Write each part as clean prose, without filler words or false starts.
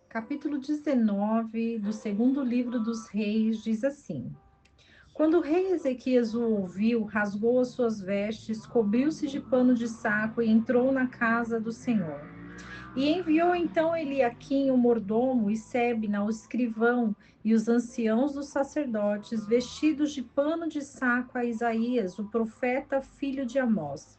Capítulo 19 do segundo livro dos Reis diz assim: Quando o rei Ezequias o ouviu, rasgou as suas vestes, cobriu-se de pano de saco e entrou na casa do Senhor. E enviou então Eliaquim, o mordomo, e Sebna, o escrivão, e os anciãos dos sacerdotes, vestidos de pano de saco a Isaías, o profeta, filho de Amós,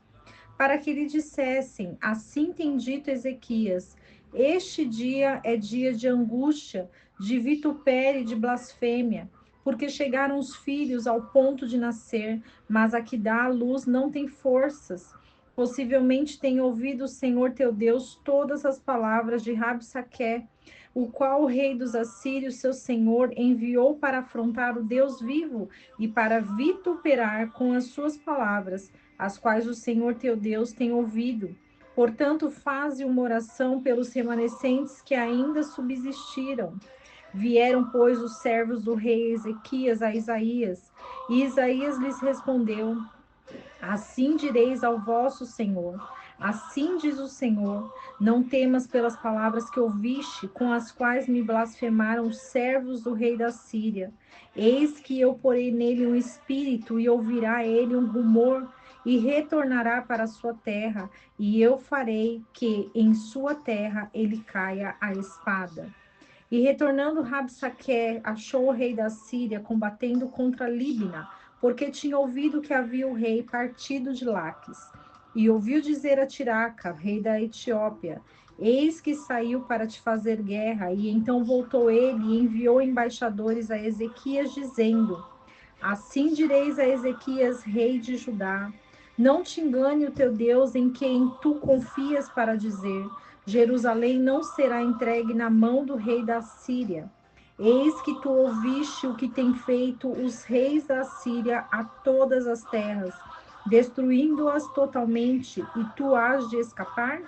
para que lhe dissessem: Assim tem dito Ezequias: Este dia é dia de angústia, de vitupério e de blasfêmia, porque chegaram os filhos ao ponto de nascer, mas a que dá a luz não tem forças. Possivelmente tem ouvido o Senhor teu Deus todas as palavras de Rabsaque, o qual o rei dos assírios, seu senhor, enviou para afrontar o Deus vivo e para vituperar com as suas palavras, as quais o Senhor teu Deus tem ouvido. Portanto, faze uma oração pelos remanescentes que ainda subsistiram. Vieram, pois, os servos do rei Ezequias a Isaías, e Isaías lhes respondeu: Assim direis ao vosso Senhor: Assim diz o Senhor: Não temas pelas palavras que ouviste, com as quais me blasfemaram os servos do rei da Síria. Eis que eu porei nele um espírito, e ouvirá ele um rumor, e retornará para a sua terra, e eu farei que em sua terra ele caia a espada. E retornando Rabsaque, achou o rei da Síria combatendo contra Líbina, porque tinha ouvido que havia o rei partido de Laques. E ouviu dizer a Tiraca, rei da Etiópia: Eis que saiu para te fazer guerra. E então voltou ele e enviou embaixadores a Ezequias, dizendo: Assim direis a Ezequias, rei de Judá: Não te engane o teu Deus em quem tu confias para dizer: Jerusalém não será entregue na mão do rei da Síria. Eis que tu ouviste o que têm feito os reis da Síria a todas as terras, destruindo-as totalmente, e tu has de escapar?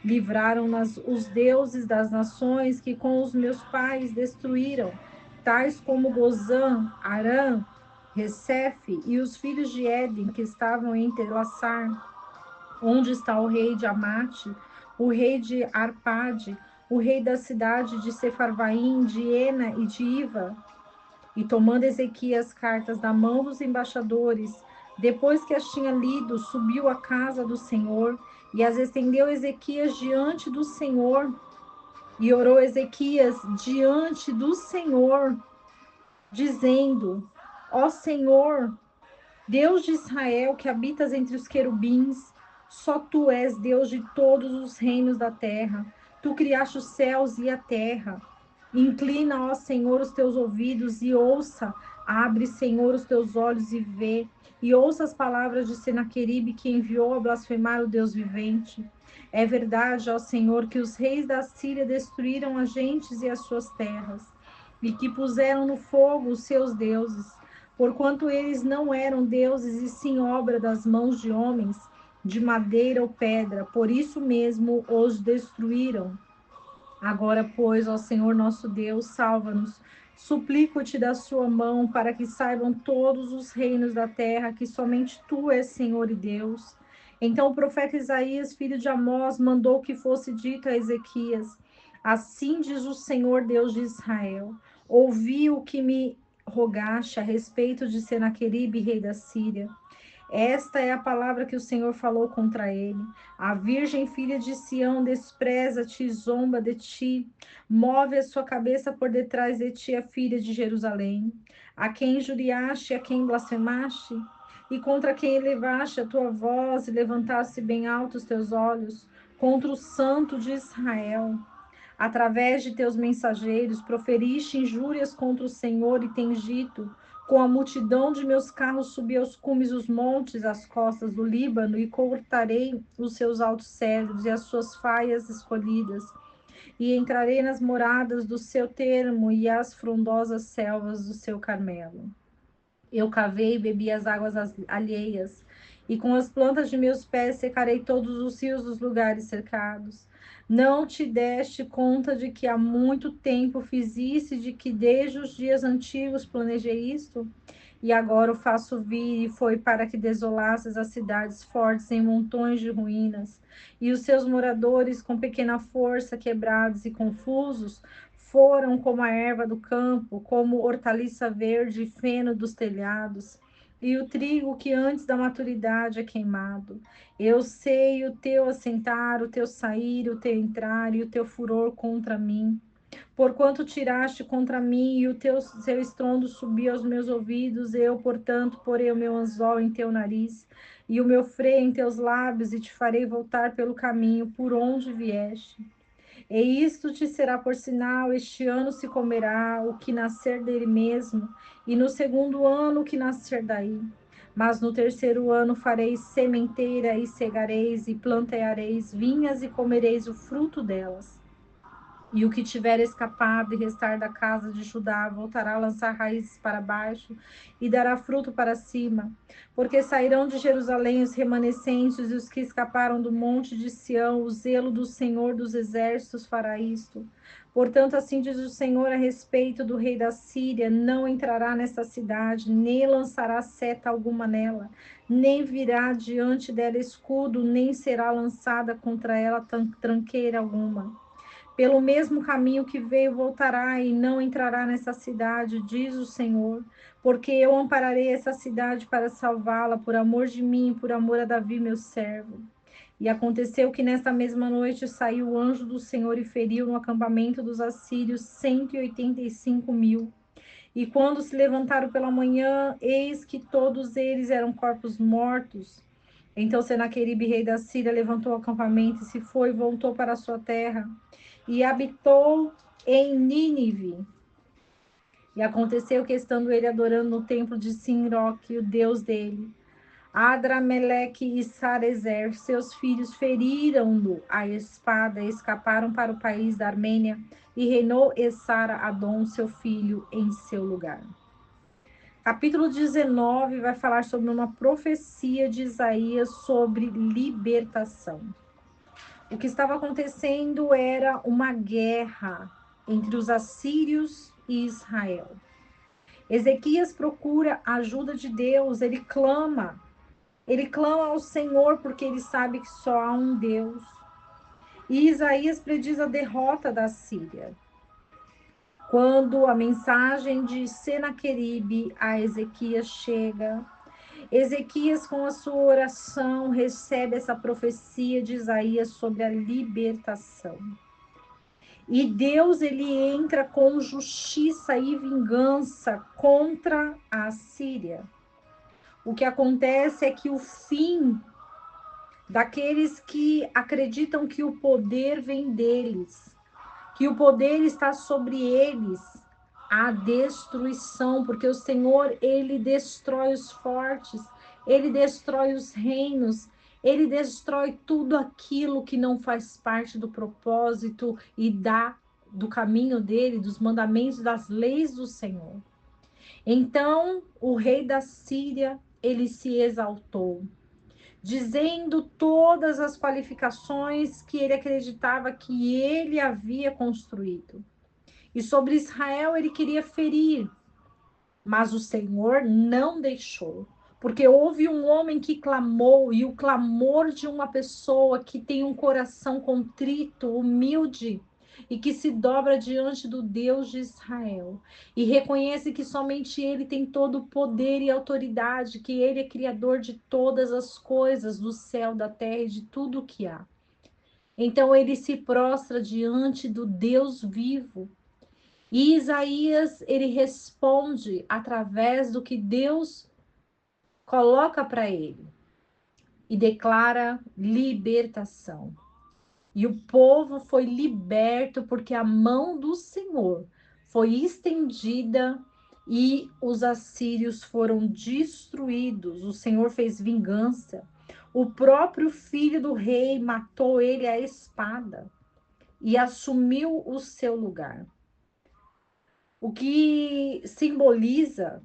Livraram-nas os deuses das nações que com os meus pais destruíram, tais como Gozã, Arã, Recefe e os filhos de Éden que estavam em Telassar, onde está o rei de Amate, o rei de Arpade, o rei da cidade de Sefarvaim, de Ena e de Iva. E tomando Ezequias as cartas da mão dos embaixadores, depois que as tinha lido, subiu à casa do Senhor e as estendeu Ezequias diante do Senhor. E orou Ezequias diante do Senhor, dizendo: Ó Senhor, Deus de Israel, que habitas entre os querubins, só tu és Deus de todos os reinos da terra. Tu criaste os céus e a terra. Inclina, ó Senhor, os teus ouvidos e ouça. Abre, Senhor, os teus olhos e vê. E ouça as palavras de Senaqueribe, que enviou a blasfemar o Deus vivente. É verdade, ó Senhor, que os reis da Síria destruíram as gentes e as suas terras, e que puseram no fogo os seus deuses, porquanto eles não eram deuses e sim obra das mãos de homens, de madeira ou pedra, por isso mesmo os destruíram. Agora, pois, ó Senhor nosso Deus, salva-nos. Suplico-te da sua mão, para que saibam todos os reinos da terra que somente tu és Senhor e Deus. Então o profeta Isaías, filho de Amós, mandou que fosse dito a Ezequias: Assim diz o Senhor Deus de Israel: Ouvi o que me rogaste a respeito de Senaqueribe, rei da Síria. Esta é a palavra que o Senhor falou contra ele. A virgem filha de Sião despreza-te e zomba de ti. Move a sua cabeça por detrás de ti, a filha de Jerusalém. A quem injuriaste, a quem blasfemaste? E contra quem elevaste a tua voz e levantaste bem alto os teus olhos? Contra o Santo de Israel. Através de teus mensageiros, proferiste injúrias contra o Senhor e tens dito: Com a multidão de meus carros subi aos cumes dos montes, às costas do Líbano, e cortarei os seus altos cedros e as suas faias escolhidas, e entrarei nas moradas do seu termo e as frondosas selvas do seu Carmelo. Eu cavei e bebi as águas alheias, e com as plantas de meus pés secarei todos os rios dos lugares cercados. Não te deste conta de que há muito tempo fiz isso e de que desde os dias antigos planejei isto? E agora o faço vir, e foi para que desolasses as cidades fortes em montões de ruínas, e os seus moradores, com pequena força, quebrados e confusos, foram como a erva do campo, como hortaliça verde e feno dos telhados, e o trigo que antes da maturidade é queimado. Eu sei o teu assentar, o teu sair, o teu entrar e o teu furor contra mim. Porquanto tiraste contra mim e o seu estrondo subiu aos meus ouvidos, eu, portanto, porei o meu anzol em teu nariz e o meu freio em teus lábios e te farei voltar pelo caminho por onde vieste. E isto te será por sinal: este ano se comerá o que nascer dele mesmo, e no segundo ano o que nascer daí. Mas no terceiro ano fareis sementeira e cegareis e planteareis vinhas e comereis o fruto delas. E o que tiver escapado e restar da casa de Judá voltará a lançar raízes para baixo e dará fruto para cima. Porque sairão de Jerusalém os remanescentes e os que escaparam do monte de Sião, o zelo do Senhor dos exércitos fará isto. Portanto, assim diz o Senhor a respeito do rei da Síria: não entrará nesta cidade, nem lançará seta alguma nela, nem virá diante dela escudo, nem será lançada contra ela tranqueira alguma. Pelo mesmo caminho que veio, voltará e não entrará nessa cidade, diz o Senhor, porque eu ampararei essa cidade para salvá-la, por amor de mim, por amor a Davi, meu servo. E aconteceu que nesta mesma noite saiu o anjo do Senhor e feriu no acampamento dos assírios 185.000. E quando se levantaram pela manhã, eis que todos eles eram corpos mortos. Então Senaqueribe, rei da Síria, levantou o acampamento e se foi e voltou para a sua terra e habitou em Nínive. E aconteceu que, estando ele adorando no templo de Sinroque, o deus dele, Adrameleque e Sarezer, seus filhos, feriram-no a espada e escaparam para o país da Armênia, e reinou Essara Adom, seu filho, em seu lugar. Capítulo 19 vai falar sobre uma profecia de Isaías sobre libertação. O que estava acontecendo era uma guerra entre os assírios e Israel. Ezequias procura a ajuda de Deus, ele clama ao Senhor porque ele sabe que só há um Deus. E Isaías prediz a derrota da Síria. Quando a mensagem de Senaqueribe a Ezequias chega, Ezequias, com a sua oração, recebe essa profecia de Isaías sobre a libertação. E Deus, ele entra com justiça e vingança contra a Síria. O que acontece é que o fim daqueles que acreditam que o poder vem deles, que o poder está sobre eles, a destruição, porque o Senhor, ele destrói os fortes, ele destrói os reinos, ele destrói tudo aquilo que não faz parte do propósito e do caminho dele, dos mandamentos, das leis do Senhor. Então, o rei da Síria, ele se exaltou, dizendo todas as qualificações que ele acreditava que ele havia construído. E sobre Israel ele queria ferir, mas o Senhor não deixou. Porque houve um homem que clamou, e o clamor de uma pessoa que tem um coração contrito, humilde, e que se dobra diante do Deus de Israel, e reconhece que somente Ele tem todo o poder e autoridade, que Ele é criador de todas as coisas, do céu, da terra e de tudo o que há. Então ele se prostra diante do Deus vivo. E Isaías, ele responde através do que Deus coloca para ele e declara libertação. E o povo foi liberto porque a mão do Senhor foi estendida e os assírios foram destruídos. O Senhor fez vingança. O próprio filho do rei matou ele à espada e assumiu o seu lugar. O que simboliza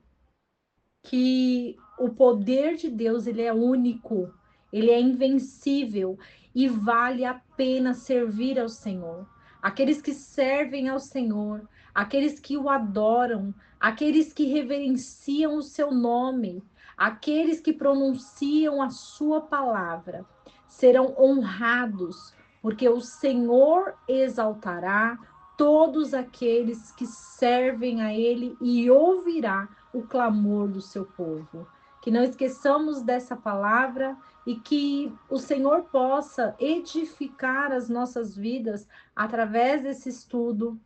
que o poder de Deus, ele é único, ele é invencível. e vale a pena servir ao Senhor. Aqueles que servem ao Senhor, aqueles que o adoram, aqueles que reverenciam o seu nome, aqueles que pronunciam a sua palavra, serão honrados, porque o Senhor exaltará todos aqueles que servem a Ele e ouvirá o clamor do seu povo. Que não esqueçamos dessa palavra e que o Senhor possa edificar as nossas vidas através desse estudo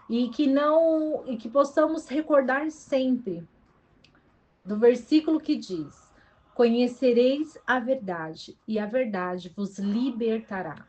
e que possamos recordar sempre do versículo que diz: Conhecereis a verdade e a verdade vos libertará.